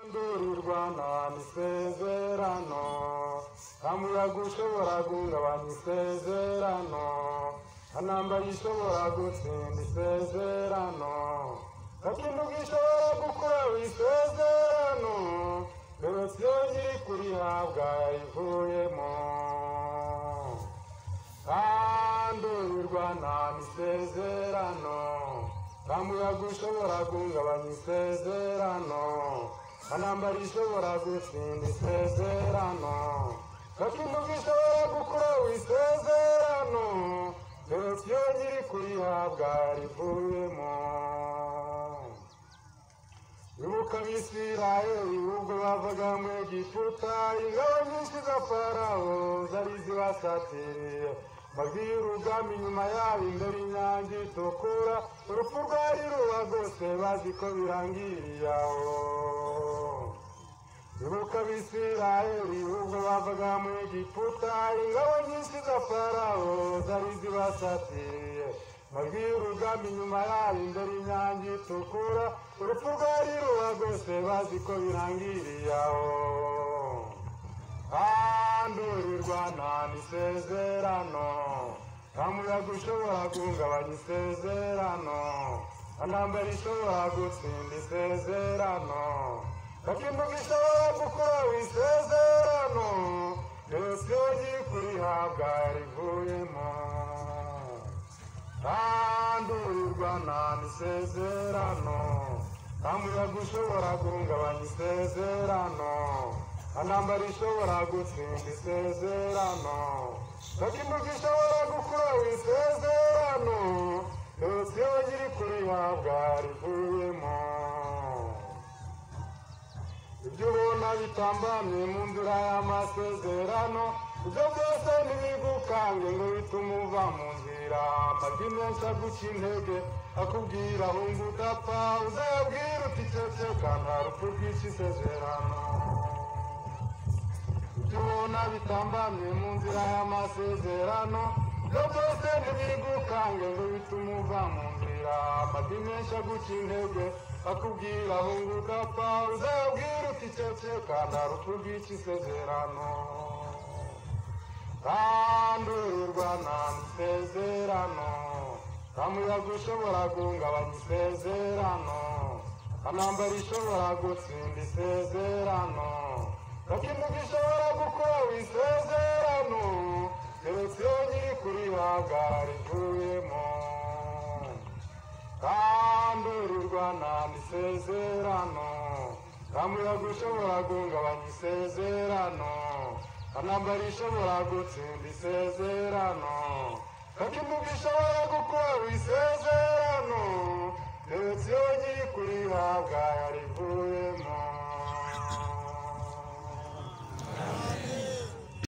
Ndurirwana n'isezerano Kamuyaga ushobora guhungabanya isezerano Anambaye ishobora gutsinda isezerano Gakindu gishobora gukora isezerano Berosiyo nyiri kurihabwa ivuyemo Ndurirwana n'isezerano Kamuyaga ushobora guhungabanya isezerano Anambara ishobora gutsinda isezerano Gakindu gishobora gukora isezerano Berosiyo nyiri kurihabwa rivuyemo Ibuka Abisirayeli ubwo bavaga mu Egiputa ingabo nyinshi za Farawo zari zibasatiriye Babwira urugamba inyuma yabo imbere inyange itukura Urupfu rwari rubagose bazi ko birangiriye aho Ibuka Abisirayeli ubwo bavaga mu Egiputa ingabo nyinshi za Farawo zari zibasatiriye Babwira urugamba inyuma yabo imbere inyange itukura Urupfu rwari rubagose bazi ko birangiriye aho Ndurirwana n'isezerano Kamuyaga ushobora guhungabanya isezerano Anambara ishobora gutsinda isezerano Gakindu gishobora gukora isezerano Berosiyo nyiri kurihabwa rivuyemo Ndurirwana n'isezerano Kamuyaga ushobora guhungabanya isezerano Anambara ishobora gutsinda isezerano Gakindu gishobora gukora isezerano Berosiyo nyiri kurihabwa rivuyemo Ibyo ubona bitambamye mu nzira y'amasezerano Ibyo byose ntibigukange ngo bitume uva mu nzira Amajwi menshi aguca intege akubwira hunga udapfa Uzayabwira uti ceceka nta rupfu rwica isezerano Ibyo ubona bitambamye mu nzira y'amasezerano Ibyo byose ntibigukange ngo bitume uva mu nzira Amajwi menshi aguca intege akubwira hunga udapfa Uzayabwira uti ceceka nta rupfu rwica isezerano Ndurirwana n'isezerano Kamuyaga ushobora guhungabanya isezerano Anambara ishobora gutsinda isezerano Gakindu gishobora gukora isezerano Berosiyo nyiri kurihabwa rivuyemo Ndurirwana n'isezerano Kamuyaga ushobora guhungabanya isezerano Anambara ishobora gutsinda isezerano Gakindu gishobora gukora